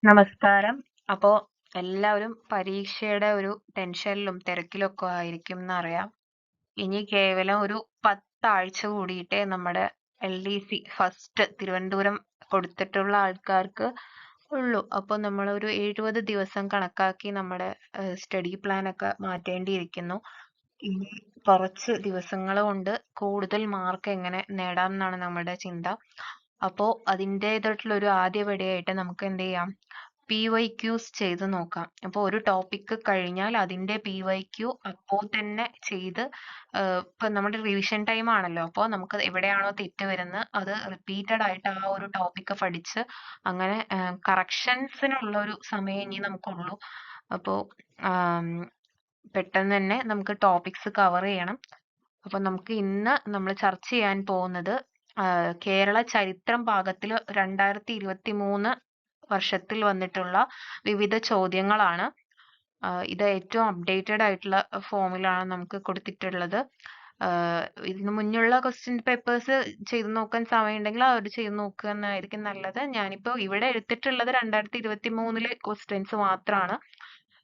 നമസ്കാരം. അപ്പോ എല്ലാവരും പരീക്ഷയുടെ ഒരു ടെൻഷനിലും തിരക്കിലൊക്കെ ആയിരിക്കും എന്നറിയാം. ഇനി കേവലം ഒരു 10 ആഴ്ച കൂടിയിട്ടേ നമ്മുടെ LDC ഫസ്റ്റ് തിരുവനന്തപുരം കൊടുത്തിട്ടുള്ള ആൾക്കാർക്ക് ഉള്ളൂ. അപ്പൊ നമ്മളൊരു 70 ദിവസം കണക്കാക്കി നമ്മുടെ സ്റ്റഡി പ്ലാൻ ഒക്കെ മാറ്റേണ്ടിയിരിക്കുന്നു. ഇനി കുറച്ച് ദിവസങ്ങൾ കൊണ്ട് കൂടുതൽ മാർക്ക് എങ്ങനെ നേടാം എന്നാണ് നമ്മുടെ ചിന്ത. അപ്പോ അതിൻ്റേതായിട്ടുള്ള ഒരു ആദ്യപടിയായിട്ട് നമുക്ക് എന്ത് ചെയ്യാം? PYQs ചെയ്ത് നോക്കാം. അപ്പൊ ഒരു ടോപ്പിക് കഴിഞ്ഞാൽ അതിന്റെ PYQ അപ്പോൾ തന്നെ ചെയ്ത് ഇപ്പൊ നമ്മുടെ റിവിഷൻ ടൈം ആണല്ലോ. അപ്പോൾ നമുക്ക് എവിടെയാണോ തെറ്റ് വരുന്നത് അത് റിപ്പീറ്റഡ് ആയിട്ട് ആ ഒരു ടോപ്പിക് പഠിച്ച് അങ്ങനെ കറക്ഷൻസിനുള്ള ഒരു സമയം ഇനി നമുക്കുള്ളൂ. അപ്പോൾ പെട്ടെന്ന് തന്നെ നമുക്ക് ടോപ്പിക്സ് കവർ ചെയ്യണം. അപ്പൊ നമുക്ക് ഇന്ന് നമ്മൾ ചർച്ച ചെയ്യാൻ പോകുന്നത് കേരള ചരിത്രം ഭാഗത്തിൽ 2023 വർഷത്തിൽ വന്നിട്ടുള്ള വിവിധ ചോദ്യങ്ങളാണ്. ഇത് ഏറ്റവും അപ്ഡേറ്റഡ് ആയിട്ടുള്ള ഫോമിലാണ് നമുക്ക് കൊടുത്തിട്ടുള്ളത്. ഇതിന് മുന്നുള്ള ക്വസ്റ്റ്യൻ പേപ്പേഴ്സ് ചെയ്ത് നോക്കാൻ സമയമുണ്ടെങ്കിൽ അത് ചെയ്ത് നോക്കുക എന്നായിരിക്കും നല്ലത്. ഞാനിപ്പോ ഇവിടെ എടുത്തിട്ടുള്ളത് 2023 ക്വസ്റ്റ്യൻസ് മാത്രമാണ്.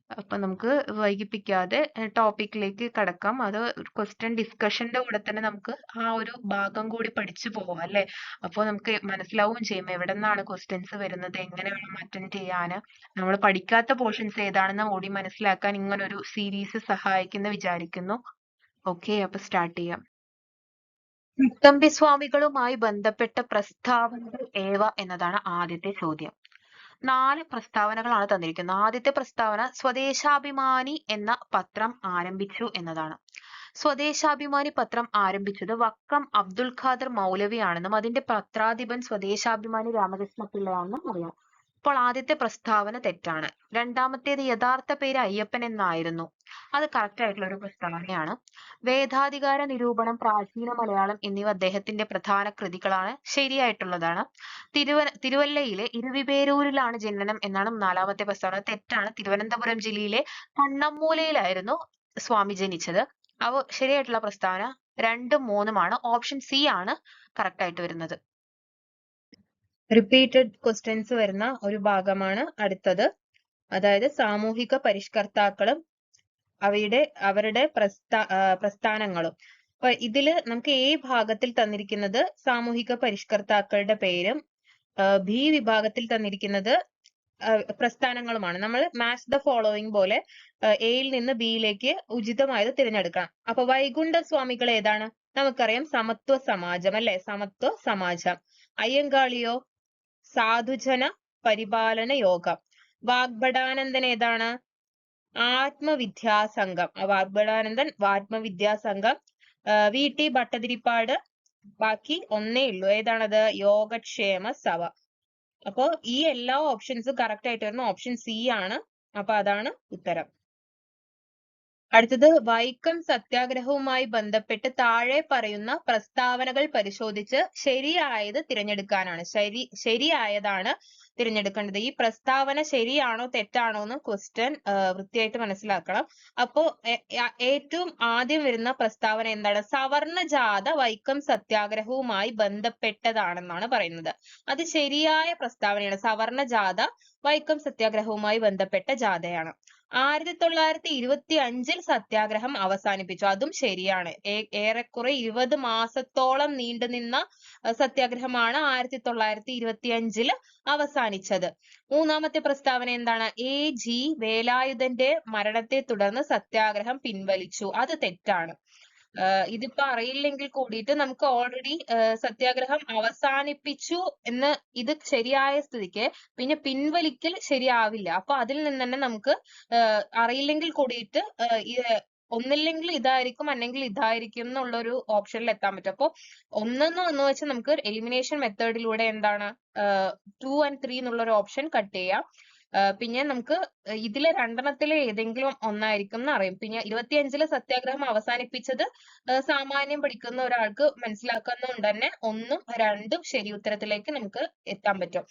അപ്പൊ നമുക്ക് വൈകിപ്പിക്കാതെ ടോപ്പിക്കിലേക്ക് കടക്കാം. അത് ക്വസ്റ്റ്യൻ ഡിസ്കഷന്റെ കൂടെ തന്നെ നമുക്ക് ആ ഒരു ഭാഗം കൂടി പഠിച്ചു പോവാം അല്ലെ. അപ്പോൾ നമുക്ക് മനസ്സിലാവുകയും ചെയ്യും എവിടെ നിന്നാണ് ക്വസ്റ്റ്യൻസ് വരുന്നത്, എങ്ങനെ വേണം അറ്റൻഡ് ചെയ്യാന്. നമ്മൾ പഠിക്കാത്ത പോർഷൻസ് ഏതാണെന്ന് ഓടി മനസ്സിലാക്കാൻ ഇങ്ങനെ ഒരു സീരീസ് സഹായിക്കുന്ന വിചാരിക്കുന്നു. ഓക്കെ, അപ്പൊ സ്റ്റാർട്ട് ചെയ്യാം. ചട്ടമ്പിസ്വാമികളുമായി ബന്ധപ്പെട്ട പ്രസ്താവനകൾ ഏവ എന്നതാണ് ആദ്യത്തെ ചോദ്യം. 4 പ്രസ്താവനകളാണ് തന്നിരിക്കുന്നത്. ആദ്യത്തെ പ്രസ്താവന സ്വദേശാഭിമാനി എന്ന പത്രം ആരംഭിച്ചു എന്നതാണ്. സ്വദേശാഭിമാനി പത്രം ആരംഭിച്ചത് വക്കം അബ്ദുൽ ഖാദർ മൗലവിയാണെന്നും അതിന്റെ പത്രാധിപൻ സ്വദേശാഭിമാനി രാമകൃഷ്ണ പിള്ളയാണെന്നും അറിയാം. അപ്പോൾ ആദ്യത്തെ പ്രസ്താവന തെറ്റാണ്. രണ്ടാമത്തേത് യഥാർത്ഥ പേര് അയ്യപ്പൻ എന്നായിരുന്നു. അത് കറക്റ്റ് ആയിട്ടുള്ള ഒരു പ്രസ്താവനയാണ്. വേദാധികാര നിരൂപണം, പ്രാചീന മലയാളം എന്നിവ അദ്ദേഹത്തിന്റെ പ്രധാന കൃതികളാണ്. ശരിയായിട്ടുള്ളതാണ്. തിരുവല്ലയിലെ ഇരുവിപേരൂരിലാണ് ജനനം എന്നാണ് നാലാമത്തെ പ്രസ്താവന. തെറ്റാണ്. തിരുവനന്തപുരം ജില്ലയിലെ കണ്ണമ്മൂലയിലായിരുന്നു സ്വാമി ജനിച്ചത്. അവ ശരിയായിട്ടുള്ള പ്രസ്താവന 2ഉം 3ഉമാണ്. ഓപ്ഷൻ സി ആണ് കറക്റ്റ് ആയിട്ട് വരുന്നത്. റിപ്പീറ്റഡ് ക്വസ്റ്റ്യൻസ് വരുന്ന ഒരു ഭാഗമാണ് അടുത്തത്. അതായത് സാമൂഹിക പരിഷ്കർത്താക്കളും അവരുടെ പ്രസ്ഥാനങ്ങളും. അപ്പൊ ഇതില് നമുക്ക് A ഭാഗത്തിൽ തന്നിരിക്കുന്നത് സാമൂഹിക പരിഷ്കർത്താക്കളുടെ പേരും B വിഭാഗത്തിൽ തന്നിരിക്കുന്നത് പ്രസ്ഥാനങ്ങളുമാണ്. നമ്മൾ മാച്ച് ദ ഫോളോയിങ് പോലെ എയിൽ നിന്ന് ബിയിലേക്ക് ഉചിതമായത് തിരഞ്ഞെടുക്കണം. അപ്പൊ വൈകുണ്ഠ സ്വാമികൾ ഏതാണ്? നമുക്കറിയാം സമത്വ സമാജം അല്ലെ, സമത്വ സമാജം. അയ്യങ്കാളിയോ? സാധുജന പരിപാലന യോഗം. വാഗ്ഭടാനന്ദൻ ഏതാണ്? ആത്മവിദ്യാസംഘം. വാഗ്ഭടാനന്ദൻ ആത്മവിദ്യാസംഘം. VT ഭട്ടതിരിപ്പാട് ബാക്കി ഒന്നേ ഉള്ളൂ. ഏതാണത്? യോഗക്ഷേമ സഭ. അപ്പോ ഈ എല്ലാ ഓപ്ഷൻസും കറക്റ്റ് ആയിട്ട് വരുന്ന ഓപ്ഷൻ സി ആണ്. അപ്പൊ അതാണ് ഉത്തരം. അടുത്തത് വൈക്കം സത്യാഗ്രഹവുമായി ബന്ധപ്പെട്ട് താഴെ പറയുന്ന പ്രസ്താവനകൾ പരിശോധിച്ച് ശരിയായത് തിരഞ്ഞെടുക്കാനാണ്. ശരിയായതാണ് തിരഞ്ഞെടുക്കേണ്ടത്. ഈ പ്രസ്താവന ശരിയാണോ തെറ്റാണോ എന്ന് ക്വസ്റ്റ്യൻ വൃത്തിയായിട്ട് മനസ്സിലാക്കണം. അപ്പോ ഏറ്റവും ആദ്യം വരുന്ന പ്രസ്താവന എന്താണ്? സവർണ ജാഥ വൈക്കം സത്യാഗ്രഹവുമായി ബന്ധപ്പെട്ടതാണെന്നാണ് പറയുന്നത്. അത് ശരിയായ പ്രസ്താവനയാണ്. സവർണ ജാഥ വൈക്കം സത്യാഗ്രഹവുമായി ബന്ധപ്പെട്ട ജാഥയാണ്. 1925 സത്യാഗ്രഹം അവസാനിപ്പിച്ചു. അതും ശരിയാണ്. ഏറെക്കുറെ 20 മാസത്തോളം നീണ്ടുനിന്ന സത്യാഗ്രഹമാണ് 1925 അവസാനിച്ചത്. മൂന്നാമത്തെ പ്രസ്താവന എന്താണ്? AG വേലായുധന്റെ മരണത്തെ തുടർന്ന് സത്യാഗ്രഹം പിൻവലിച്ചു. അത് തെറ്റാണ്. ഇതിപ്പോ അറിയില്ലെങ്കിൽ കൂടിയിട്ട് നമുക്ക് ഓൾറെഡി സത്യാഗ്രഹം അവസാനിപ്പിച്ചു എന്ന് ഇത് ശരിയായ സ്ഥിതിക്ക് പിന്നെ പിൻവലിക്കൽ ശരിയാവില്ല. അപ്പൊ അതിൽ നിന്ന് തന്നെ നമുക്ക് അറിയില്ലെങ്കിൽ കൂടിയിട്ട് ഒന്നില്ലെങ്കിൽ ഇതായിരിക്കും അല്ലെങ്കിൽ ഇതായിരിക്കും എന്നുള്ള ഒരു ഓപ്ഷനിൽ എത്താൻ പറ്റും. അപ്പൊ ഒന്ന് വെച്ച് നമുക്ക് എലിമിനേഷൻ മെത്തേഡിലൂടെ എന്താണ് 2 and 3 എന്നുള്ള ഒരു ഓപ്ഷൻ കട്ട് ചെയ്യാം. പിന്നെ നമുക്ക് ഇതിലെ രണ്ടെണ്ണത്തിലെ ഏതെങ്കിലും ഒന്നായിരിക്കും എന്ന് അറിയും. പിന്നെ 25 സത്യാഗ്രഹം അവസാനിപ്പിച്ചത് സാമാന്യം പഠിക്കുന്ന ഒരാൾക്ക് മനസ്സിലാക്കുന്നതുകൊണ്ട് തന്നെ 1ഉം 2ഉം ശരി ഉത്തരത്തിലേക്ക് നമുക്ക് എത്താൻ പറ്റും.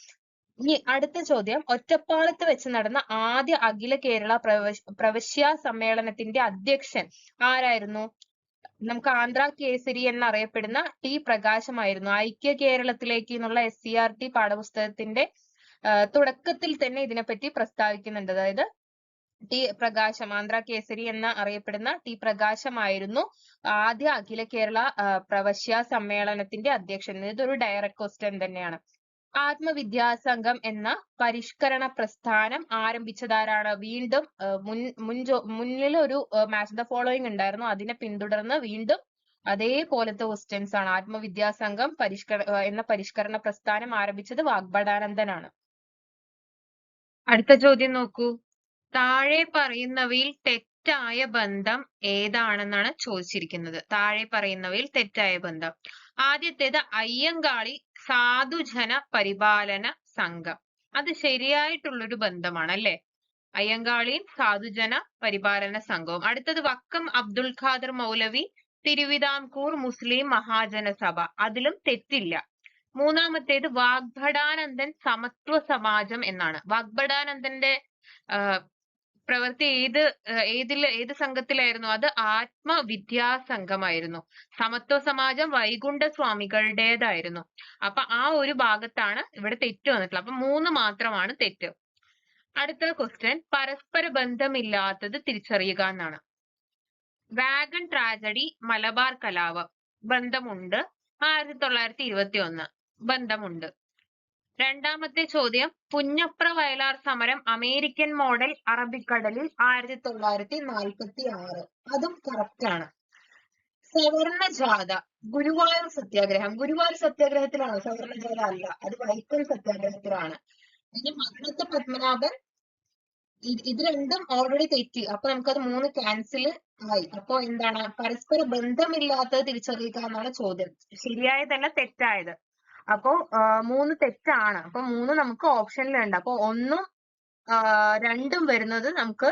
ഇനി അടുത്ത ചോദ്യം, ഒറ്റപ്പാലത്ത് വെച്ച് നടന്ന ആദ്യ അഖില കേരള പ്രവശ്യ സമ്മേളനത്തിന്റെ അധ്യക്ഷൻ ആരായിരുന്നു? നമുക്ക് ആന്ധ്ര കേസരി എന്നറിയപ്പെടുന്ന T പ്രകാശമായിരുന്നു. ഐക്യ കേരളത്തിലേക്ക് എന്നുള്ള SCERT പാഠപുസ്തകത്തിന്റെ തുടക്കത്തിൽ തന്നെ ഇതിനെപ്പറ്റി പ്രസ്താവിക്കുന്നുണ്ട്. അതായത് ടി പ്രകാശം, ആന്ധ്ര കേസരി എന്ന് അറിയപ്പെടുന്ന ടി പ്രകാശമായിരുന്നു ആദ്യ അഖില കേരള പ്രവശ്യ സമ്മേളനത്തിന്റെ അധ്യക്ഷൻ. ഇതൊരു ഡയറക്ട് ക്വസ്റ്റ്യൻ തന്നെയാണ്. ആത്മവിദ്യാസംഘം എന്ന പരിഷ്കരണ പ്രസ്ഥാനം ആരംഭിച്ചതാരാണ്? വീണ്ടും മുന്നിൽ ഒരു മാച്ച് ദ ഫോളോയിങ് ഉണ്ടായിരുന്നു. അതിനെ പിന്തുടർന്ന് വീണ്ടും അതേപോലത്തെ ക്വസ്റ്റ്യൻസ് ആണ്. ആത്മവിദ്യാസംഘം എന്ന പരിഷ്കരണ പ്രസ്ഥാനം ആരംഭിച്ചത് വാഗ്ഭടാനന്ദനാണ്. അടുത്ത ചോദ്യം നോക്കൂ. താഴെ പറയുന്നവയിൽ തെറ്റായ ബന്ധം ഏതാണെന്നാണ് ചോദിച്ചിരിക്കുന്നത്. താഴെ പറയുന്നവയിൽ തെറ്റായ ബന്ധം. ആദ്യത്തേത് അയ്യങ്കാളി സാധുജന പരിപാലന സംഘം. അത് ശരിയായിട്ടുള്ളൊരു ബന്ധമാണ് അല്ലെ? അയ്യങ്കാളിയും സാധുജന പരിപാലന സംഘവും. അടുത്തത് വക്കം അബ്ദുൽ ഖാദർ മൗലവി തിരുവിതാംകൂർ മുസ്ലിം മഹാജന സഭ. അതിലും തെറ്റില്ല. മൂന്നാമത്തേത് വാഗ്ഭടാനന്ദൻ സമത്വ സമാജം എന്നാണ്. വാഗ്ഭടാനന്ദന്റെ പ്രവൃത്തി ഏത് സംഘത്തിലായിരുന്നു? അത് ആത്മവിദ്യാസംഘമായിരുന്നു. സമത്വ സമാജം വൈകുണ്ഠ സ്വാമികളുടേതായിരുന്നു. അപ്പൊ ആ ഒരു ഭാഗത്താണ് ഇവിടെ തെറ്റ് വന്നിട്ടുള്ളത്. അപ്പൊ 3 മാത്രമാണ് തെറ്റ്. അടുത്ത ക്വസ്റ്റ്യൻ, പരസ്പര ബന്ധമില്ലാത്തത് തിരിച്ചറിയുക എന്നാണ്. വാഗൺ ട്രാജഡി, മലബാർ കലാപം ബന്ധമുണ്ട്. 1921 ബന്ധമുണ്ട്. രണ്ടാമത്തെ ചോദ്യം, പുന്നപ്ര വയലാർ സമരം അമേരിക്കൻ മോഡൽ അറബിക്കടലിൽ 1946. അതും കറക്റ്റ് ആണ്. സവർണ ജാഥ, ഗുരുവായൂർ സത്യാഗ്രഹം. ഗുരുവായൂർ സത്യാഗ്രഹത്തിലാണ്, സവർണ ജാഥ അല്ല. അത് വൈക്കം സത്യാഗ്രഹത്തിലാണ്. ഇനി മകനത്തെ പത്മനാഭൻ, ഇത് രണ്ടും ഓൾറെഡി തെറ്റി. അപ്പൊ നമുക്കത് 3 ക്യാൻസൽ ആയി. അപ്പൊ എന്താണ്? പരസ്പര ബന്ധമില്ലാത്തത് തിരിച്ചറിയുക എന്നാണ് ചോദ്യം. ശരിയായതല്ല, തെറ്റായത്. അപ്പോ 3 തെറ്റാണ്. അപ്പൊ 3 നമുക്ക് ഓപ്ഷനിലുണ്ട്. അപ്പൊ 1ഉം 2ഉം വരുന്നത് നമുക്ക്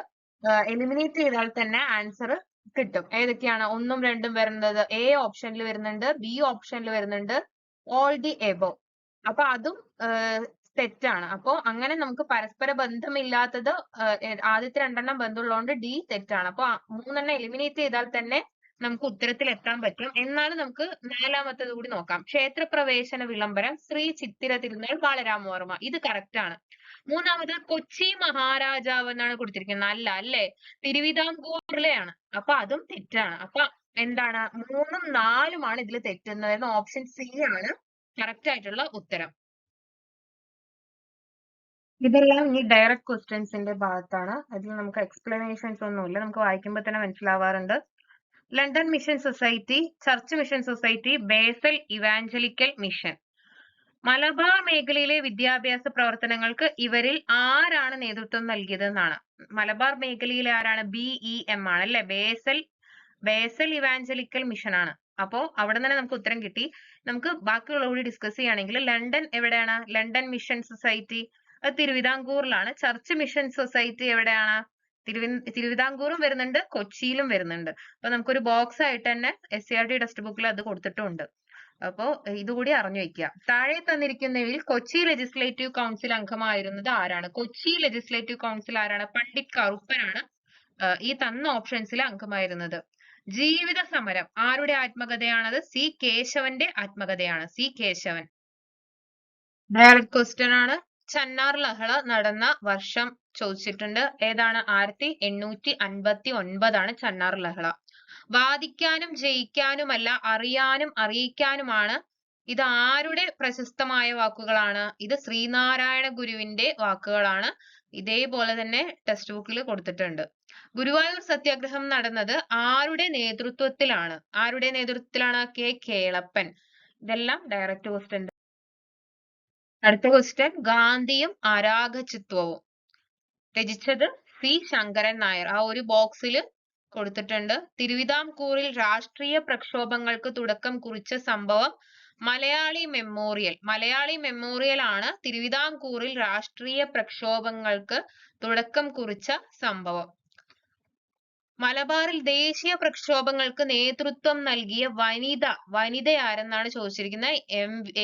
എലിമിനേറ്റ് ചെയ്താൽ തന്നെ ആൻസർ കിട്ടും. ഏതൊക്കെയാണ് 1ഉം 2ഉം വരുന്നത്? എ ഓപ്ഷനിൽ വരുന്നുണ്ട്, ബി ഓപ്ഷനിൽ വരുന്നുണ്ട്, ഓൾ ദി എബോവ്. അപ്പൊ അതും തെറ്റാണ്. അപ്പോ അങ്ങനെ നമുക്ക് പരസ്പര ബന്ധമില്ലാത്തത് ആദ്യത്തെ 2എണ്ണം ബന്ധമുള്ളതുകൊണ്ട് ഡി തെറ്റാണ്. അപ്പൊ 3എണ്ണം എലിമിനേറ്റ് ചെയ്താൽ തന്നെ നമുക്ക് ഉത്തരത്തിൽ എത്താൻ പറ്റും. എന്നാലും നമുക്ക് 4ാമത്തത് കൂടി നോക്കാം. ക്ഷേത്രപ്രവേശന വിളംബരം ശ്രീ ചിത്തിര തിരുനാൾ ബാലരാമവർമ്മ. ഇത് കറക്റ്റ് ആണ്. 3ാമത് കൊച്ചി മഹാരാജാവ് എന്നാണ് കൊടുത്തിരിക്കുന്നത്. അല്ല അല്ലേ? തിരുവിതാംകൂറിലെയാണ്. അപ്പൊ അതും തെറ്റാണ്. അപ്പൊ എന്താണ്? 3ഉം 4ഉമാണ് ഇതിൽ തെറ്റുന്നത്. ഓപ്ഷൻ സി ആണ് കറക്റ്റ് ആയിട്ടുള്ള ഉത്തരം. ഇതെല്ലാം ഈ ഡയറക്ട് ക്വസ്റ്റ്യൻസിന്റെ ഭാഗത്താണ്. അതിൽ നമുക്ക് എക്സ്പ്ലനേഷൻസ് ഒന്നുമില്ല, നമുക്ക് വായിക്കുമ്പോൾ തന്നെ മനസ്സിലാവാറുണ്ട്. London mission society, church mission society, Basel evangelical mission. Malabar മേഖലയിലെ വിദ്യാഭ്യാസ പ്രവർത്തനങ്ങൾക്ക് ഇവരിൽ ആരാണ് നേതൃത്വം നൽകിയത് എന്നാണ്. മലബാർ മേഖലയിലെ ആരാണ്? BEM ആണ് അല്ലെ? ബേസൽ ഇവാഞ്ചലിക്കൽ മിഷൻ ആണ്. അപ്പോ അവിടെ തന്നെ നമുക്ക് ഉത്തരം കിട്ടി. നമുക്ക് ബാക്കിയുള്ള കൂടി ഡിസ്കസ് ചെയ്യുകയാണെങ്കിൽ ലണ്ടൻ എവിടെയാണ്? ലണ്ടൻ മിഷൻ സൊസൈറ്റി അത് തിരുവിതാംകൂറിലാണ്. ചർച്ച് മിഷൻ സൊസൈറ്റി എവിടെയാണ്? തിരുവിതാംകൂറും വരുന്നുണ്ട്, കൊച്ചിയിലും വരുന്നുണ്ട്. അപ്പൊ നമുക്കൊരു ബോക്സ് ആയിട്ട് തന്നെ SCERT ടെക്സ്റ്റ് ബുക്കിൽ അത് കൊടുത്തിട്ടുണ്ട്. അപ്പോ ഇതുകൂടി അറിഞ്ഞു വെക്കുക. താഴെ തന്നിരിക്കുന്നവയിൽ കൊച്ചി ലെജിസ്ലേറ്റീവ് കൗൺസിൽ അംഗമായിരുന്നത് ആരാണ്? കൊച്ചി ലെജിസ്ലേറ്റീവ് കൗൺസിൽ ആരാണ്? പണ്ഡിറ്റ് കറുപ്പനാണ് ഈ തന്ന ഓപ്ഷൻസിൽ അംഗമായിരുന്നത്. ജീവിത സമരം ആരുടെ ആത്മകഥയാണത്? C. കേശവന്റെ ആത്മകഥയാണ്. C. കേശവൻ. ഡയറക്ട് ക്വസ്റ്റ്യൻ ആണ്. ചന്നാർ ലഹള നടന്ന വർഷം ചോദിച്ചിട്ടുണ്ട്. ഏതാണ്? 1859 ആണ് ചന്നാർ ലഹള. വാദിക്കാനും ജയിക്കാനുമല്ല, അറിയാനും അറിയിക്കാനുമാണ്. ഇത് ആരുടെ പ്രശസ്തമായ വാക്കുകളാണ്? ഇത് ശ്രീനാരായണ ഗുരുവിന്റെ വാക്കുകളാണ്. ഇതേപോലെ തന്നെ ടെക്സ്റ്റ് ബുക്കിൽ കൊടുത്തിട്ടുണ്ട്. ഗുരുവായൂർ സത്യാഗ്രഹം നടന്നത് ആരുടെ നേതൃത്വത്തിലാണ്? ആരുടെ നേതൃത്വത്തിലാണ്? K. കേളപ്പൻ. ഇതെല്ലാം ഡയറക്റ്റ് ക്വസ്റ്റ്യൻ. അടുത്ത ക്വസ്റ്റ്യൻ, ഗാന്ധിയും അരാഗചിത്വവും രചിച്ചത് C. ശങ്കരൻ നായർ. ആ ഒരു ബോക്സിൽ കൊടുത്തിട്ടുണ്ട്. തിരുവിതാംകൂറിൽ രാഷ്ട്രീയ പ്രക്ഷോഭങ്ങൾക്ക് തുടക്കം കുറിച്ച സംഭവം മലയാളി മെമ്മോറിയൽ ആണ് തിരുവിതാംകൂറിൽ രാഷ്ട്രീയ പ്രക്ഷോഭങ്ങൾക്ക് തുടക്കം കുറിച്ച സംഭവം. മലബാറിൽ ദേശീയ പ്രക്ഷോഭങ്ങൾക്ക് നേതൃത്വം നൽകിയ വനിത ആരെന്നാണ് ചോദിച്ചിരിക്കുന്നത്.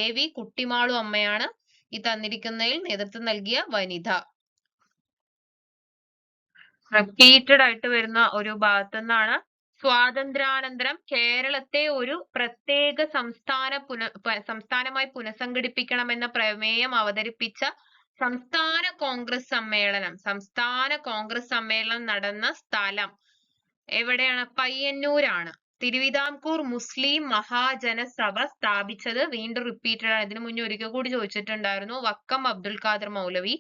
AV കുട്ടിമാളു അമ്മയാണ് ഈ തന്നിരിക്കുന്നതിൽ നേതൃത്വം നൽകിയ വനിത. റിപ്പീറ്റഡ് ആയിട്ട് വരുന്ന ഒരു ഭാഗത്തു നിന്നാണ്. സ്വാതന്ത്ര്യാനന്തരം കേരളത്തെ ഒരു പ്രത്യേക സംസ്ഥാനമായി പുനഃസംഘടിപ്പിക്കണമെന്ന പ്രമേയം അവതരിപ്പിച്ച സംസ്ഥാന കോൺഗ്രസ് സമ്മേളനം നടന്ന സ്ഥലം എവിടെയാണ്? പയ്യന്നൂരാണ്. തിരുവിതാംകൂർ മുസ്ലിം മഹാജനസഭ സ്ഥാപിച്ചത് വീണ്ടും റിപ്പീറ്റഡ് ആണ്. ഇതിനു മുന്നേ ഒരിക്കൽ കൂടി ചോദിച്ചിട്ടുണ്ടായിരുന്നു. വക്കം അബ്ദുൽ ഖാദർ മൗലവി.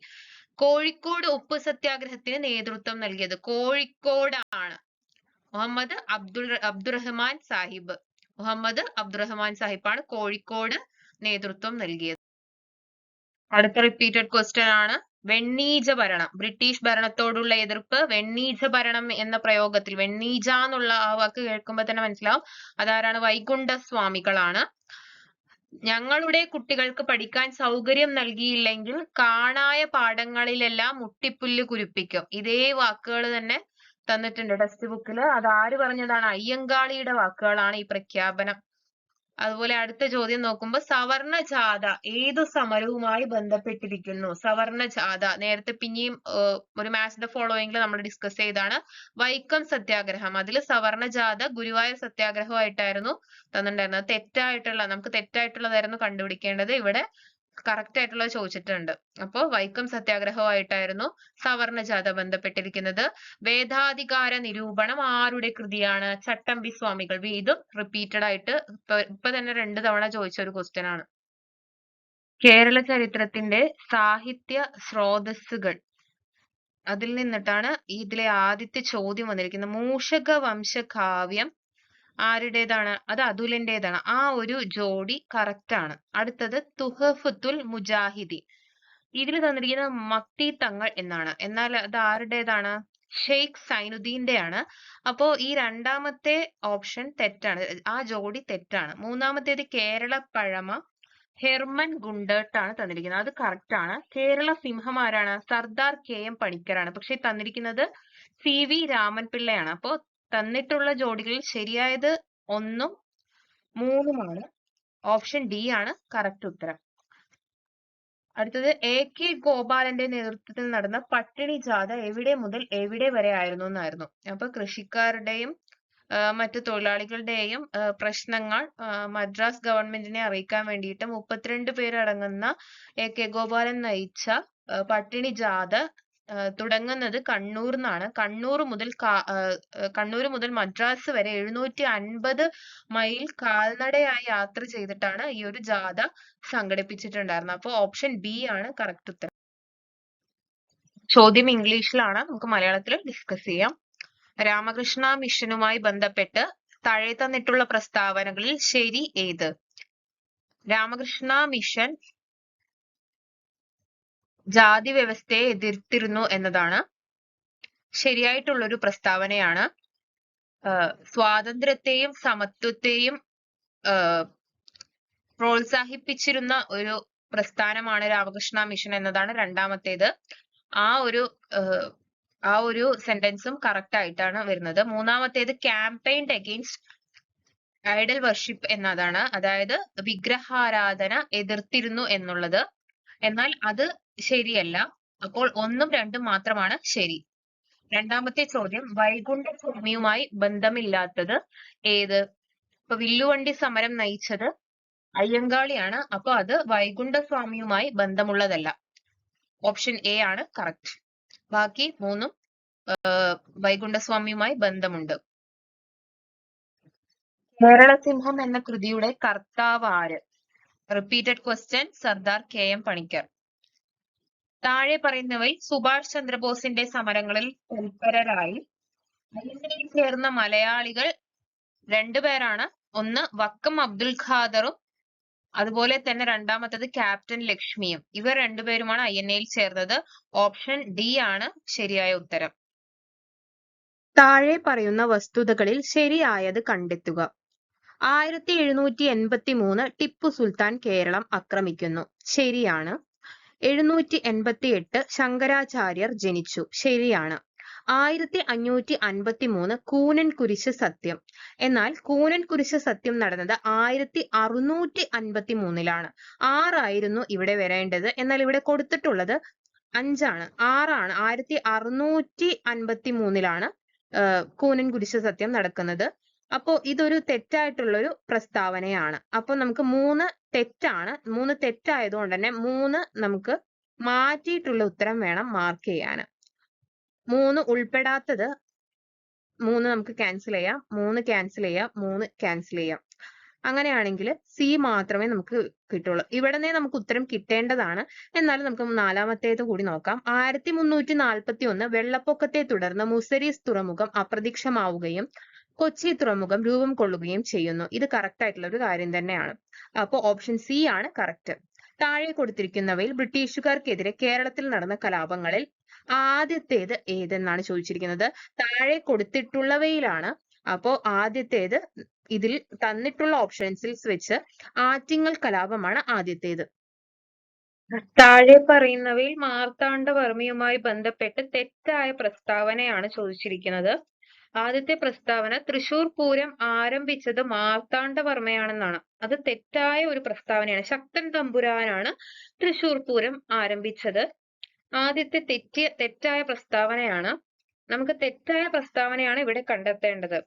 കോഴിക്കോട് ഉപ്പ് സത്യാഗ്രഹത്തിന് നേതൃത്വം നൽകിയത് കോഴിക്കോടാണ്. മുഹമ്മദ് അബ്ദുറഹ്മാൻ സാഹിബാണ് കോഴിക്കോട് നേതൃത്വം നൽകിയത്. അടുത്ത റിപ്പീറ്റഡ് ക്വസ്റ്റ്യൻ ആണ്. വെണ്ണീജ ഭരണം, ബ്രിട്ടീഷ് ഭരണത്തോടുള്ള എതിർപ്പ്. വെണ്ണീജ ഭരണം എന്ന പ്രയോഗത്തിൽ, വെണ്ണീജ എന്നുള്ള ആ വാക്ക് കേൾക്കുമ്പോൾ തന്നെ മനസ്സിലാവും അതാരാണ്? വൈകുണ്ഠ സ്വാമികളാണ്. ഞങ്ങളുടെ കുട്ടികൾക്ക് പഠിക്കാൻ സൗകര്യം നൽകിയില്ലെങ്കിൽ കാണായ പാഠങ്ങളിലെല്ലാം മുട്ടിപ്പുല്ല് കുരിപ്പിക്കും. ഇതേ വാക്കുകൾ തന്നെ തന്നിട്ടുണ്ട് ടെക്സ്റ്റ് ബുക്കിൽ. അത് ആര് പറഞ്ഞതാണ്? അയ്യങ്കാളിയുടെ വാക്കുകളാണ് ഈ പ്രഖ്യാപനം. അതുപോലെ അടുത്ത ചോദ്യം നോക്കുമ്പോൾ സവർണ ജാഥ ഏതു സമരവുമായി ബന്ധപ്പെട്ടിരിക്കുന്നു? സവർണ ജാഥ നേരത്തെ പിന്നെയും ഒരു മാച്ച് ദ ഫോളോയിങ്ങിൽ നമ്മൾ ഡിസ്കസ് ചെയ്താണ്. വൈക്കം സത്യാഗ്രഹം, അതിൽ സവർണ ജാഥ ഗുരുവായൂർ സത്യാഗ്രഹമായിട്ടായിരുന്നു തന്നിട്ടുണ്ടായിരുന്നത്. നമുക്ക് തെറ്റായിട്ടുള്ളതായിരുന്നു കണ്ടുപിടിക്കേണ്ടത്. ഇവിടെ കറക്റ്റ് ആയിട്ടുള്ളത് ചോദിച്ചിട്ടുണ്ട്. അപ്പോ വൈക്കം സത്യാഗ്രഹമായിട്ടായിരുന്നു സവർണ ജാഥ ബന്ധപ്പെട്ടിരിക്കുന്നത്. വേദാധികാര നിരൂപണം ആരുടെ കൃതിയാണ്? ചട്ടമ്പി സ്വാമികൾ. ഇതും റിപ്പീറ്റഡ് ആയിട്ട് ഇപ്പൊ തന്നെ 2 തവണ ചോദിച്ച ഒരു ക്വസ്റ്റ്യൻ ആണ്. കേരള ചരിത്രത്തിന്റെ സാഹിത്യ സ്രോതസ്സുകൾ, അതിൽ നിന്നിട്ടാണ് ഇതിലെ ആദ്യത്തെ ചോദ്യം വന്നിരിക്കുന്നത്. മൂഷക വംശകാവ്യം ആരുടേതാണ്? അത് അതുലിന്റേതാണ്. ആ ഒരു ജോഡി കറക്റ്റ് ആണ്. അടുത്തത് തുഹഫത്തുൽ മുജാഹിദീൻ. ഇതിൽ തന്നിരിക്കുന്നത് മക്തി തങ്ങൾ എന്നാണ്. എന്നാൽ അത് ആരുടേതാണ്? ഷെയ്ഖ് സൈനുദ്ദീന്റെ ആണ്. അപ്പോ ഈ രണ്ടാമത്തെ ഓപ്ഷൻ തെറ്റാണ്, ആ ജോഡി തെറ്റാണ്. മൂന്നാമത്തേത് കേരള പഴമ, ഹെർമൻ ഗുണ്ടർട്ട് ആണ് തന്നിരിക്കുന്നത്. അത് കറക്റ്റ് ആണ്. കേരള സിംഹം ആരാണ്? സർദാർ KM പണിക്കരാണ്. പക്ഷെ തന്നിരിക്കുന്നത് CV രാമൻപിള്ളയാണ്. അപ്പോ തന്നിട്ടുള്ള ജോഡികളിൽ ശരിയായത് 1 ഉം 3 ഉമാണ്. ഓപ്ഷൻ D ആണ് കറക്റ്റ് ഉത്തരം. അടുത്തത് AK ഗോപാലന്റെ നേതൃത്വത്തിൽ നടന്ന പട്ടിണി ജാഥ എവിടെ മുതൽ എവിടെ വരെ ആയിരുന്നു എന്നായിരുന്നു. അപ്പൊ കൃഷിക്കാരുടെയും മറ്റു തൊഴിലാളികളുടെയും പ്രശ്നങ്ങൾ മദ്രാസ് ഗവൺമെന്റിനെ അറിയിക്കാൻ വേണ്ടിയിട്ട് 32 പേരടങ്ങുന്ന AK ഗോപാലൻ നയിച്ച പട്ടിണി ജാഥ തുടങ്ങുന്നത് കണ്ണൂർ നിന്നാണ്. കണ്ണൂർ മുതൽ മദ്രാസ് വരെ 750 മൈൽ കാൽനടയായി യാത്ര ചെയ്തിട്ടാണ് ഈ ഒരു ജാഥ സംഘടിപ്പിച്ചിട്ടുണ്ടായിരുന്നത്. അപ്പോൾ ഓപ്ഷൻ B ആണ് കറക്റ്റ് ഉത്തരം. ചോദ്യം ഇംഗ്ലീഷിലാണ്, നമുക്ക് മലയാളത്തിൽ ഡിസ്കസ് ചെയ്യാം. രാമകൃഷ്ണ മിഷനുമായി ബന്ധപ്പെട്ട് താഴെ തന്നിട്ടുള്ള പ്രസ്താവനകളിൽ ശരി ഏത്? രാമകൃഷ്ണ മിഷൻ ജാതി വ്യവസ്ഥയെ എതിർത്തിരുന്നു എന്നതാണ് ശരിയായിട്ടുള്ളൊരു പ്രസ്താവനയാണ്. സ്വാതന്ത്ര്യത്തെയും സമത്വത്തെയും പ്രോത്സാഹിപ്പിച്ചിരുന്ന ഒരു പ്രസ്ഥാനമാണ് രാമകൃഷ്ണ മിഷൻ എന്നതാണ് രണ്ടാമത്തേത്. ആ ഒരു സെന്റൻസും കറക്റ്റ് ആയിട്ടാണ് വരുന്നത്. മൂന്നാമത്തേത് ക്യാമ്പയിൻഡ് അഗെയിൻസ്റ്റ് ഐഡൽ വർഷിപ്പ് എന്നതാണ്, അതായത് വിഗ്രഹാരാധന എതിർത്തിരുന്നു എന്നുള്ളത്. എന്നാൽ അത് ശരിയല്ല. അപ്പോൾ 1ഉം 2ഉം മാത്രമാണ് ശരി. രണ്ടാമത്തെ ചോദ്യം വൈകുണ്ഠ സ്വാമിയുമായി ബന്ധമില്ലാത്തത് ഏത്? ഇപ്പൊ വില്ലുവണ്ടി സമരം നയിച്ചത് അയ്യങ്കാളിയാണ്. അപ്പൊ അത് വൈകുണ്ഠ സ്വാമിയുമായി ബന്ധമുള്ളതല്ല. ഓപ്ഷൻ A ആണ് കറക്റ്റ്. ബാക്കി 3ഉം വൈകുണ്ഠ സ്വാമിയുമായി ബന്ധമുണ്ട്. കേരള സിംഹം എന്ന കൃതിയുടെ കർത്താവ് ആര്? Repeated question. Sardar KM Panicker. താഴെ പറയുന്നവയിൽ സുഭാഷ് ചന്ദ്രബോസിന്റെ സമരങ്ങളിൽ തൽപരരായി അയ്യങ്കാളിയിൽ ചേർന്ന മലയാളികൾ 2 പേരാണ്. ഒന്ന് വക്കം അബ്ദുൽ ഖാദറും അതുപോലെ തന്നെ രണ്ടാമത്തത് ക്യാപ്റ്റൻ ലക്ഷ്മിയും. ഇവർ 2 പേരുമാണ് INA-യിൽ ചേർന്നത്. ഓപ്ഷൻ D ആണ് ശരിയായ ഉത്തരം. താഴെ പറയുന്ന വസ്തുതകളിൽ ശരിയായത് കണ്ടെത്തുക. 1783 ടിപ്പു സുൽത്താൻ കേരളം ആക്രമിക്കുന്നു. ശരിയാണ്. 788 ശങ്കരാചാര്യർ ജനിച്ചു. ശരിയാണ്. 1553 കൂനൻ കുരിശ് സത്യം. എന്നാൽ കൂനൻ കുരിശ് സത്യം നടന്നത് 1653-ലാണ്. 6 ആയിരുന്നു ഇവിടെ വരേണ്ടത്. എന്നാൽ ഇവിടെ കൊടുത്തിട്ടുള്ളത് 5 ആണ്. 6 ആണ്. 1653-ലാണ് കൂനൻ കുരിശ് സത്യം നടക്കുന്നത്. അപ്പോ ഇതൊരു തെറ്റായിട്ടുള്ളൊരു പ്രസ്താവനയാണ്. അപ്പൊ നമുക്ക് 3 തെറ്റാണ്. 3 തെറ്റായതുകൊണ്ട് തന്നെ 3 നമുക്ക് മാറ്റിയിട്ടുള്ള ഉത്തരം വേണം മാർക്ക് ചെയ്യാൻ. 3 ഉൾപ്പെടാത്തത് 3 നമുക്ക് ക്യാൻസൽ ചെയ്യാം, 3 ക്യാൻസൽ ചെയ്യാം, 3 ക്യാൻസൽ ചെയ്യാം. അങ്ങനെയാണെങ്കിൽ സി മാത്രമേ നമുക്ക് കിട്ടുള്ളൂ. ഇവിടനെ നമുക്ക് ഉത്തരം കിട്ടേണ്ടതാണ്. എന്നാലും നമുക്ക് നാലാമത്തേത് കൂടി നോക്കാം. 1341 വെള്ളപ്പൊക്കത്തെ തുടർന്ന് മുസരീസ് തുറമുഖം അപ്രത്യക്ഷമാവുകയും കൊച്ചി തുറമുഖം രൂപം കൊള്ളുകയും ചെയ്യുന്നു. ഇത് കറക്റ്റ് ആയിട്ടുള്ള ഒരു കാര്യം തന്നെയാണ്. അപ്പോൾ ഓപ്ഷൻ സി ആണ് കറക്റ്റ്. താഴെ കൊടുത്തിരിക്കുന്നവയിൽ ബ്രിട്ടീഷുകാർക്കെതിരെ കേരളത്തിൽ നടന്ന കലാപങ്ങളിൽ ആദ്യത്തേത് ഏതെന്നാണ് ചോദിച്ചിരിക്കുന്നത്. താഴെ കൊടുത്തിട്ടുള്ളവയിലാണ്. അപ്പോ ആദ്യത്തേത് ഇതിൽ തന്നിട്ടുള്ള ഓപ്ഷൻസിൽ വെച്ച് ആറ്റിങ്ങൽ കലാപമാണ് ആദ്യത്തേത്. താഴെ പറയുന്നവയിൽ മാർത്താണ്ഡവർമ്മയുമായി ബന്ധപ്പെട്ട് തെറ്റായ പ്രസ്താവനയാണ് ചോദിച്ചിരിക്കുന്നത്. ആദ്യത്തെ പ്രസ്താവന തൃശൂർ പൂരം ആരംഭിച്ചത് മാർത്താണ്ഡവർമ്മയാണെന്നാണ്. അത് തെറ്റായ ഒരു പ്രസ്താവനയാണ്. ശക്തൻ തമ്പുരാനാണ് തൃശൂർ പൂരം ആരംഭിച്ചത്. ആദ്യത്തെ തെറ്റായ പ്രസ്താവനയാണ്. നമുക്ക് തെറ്റായ പ്രസ്താവനയാണ് ഇവിടെ കണ്ടെത്തേണ്ടത്.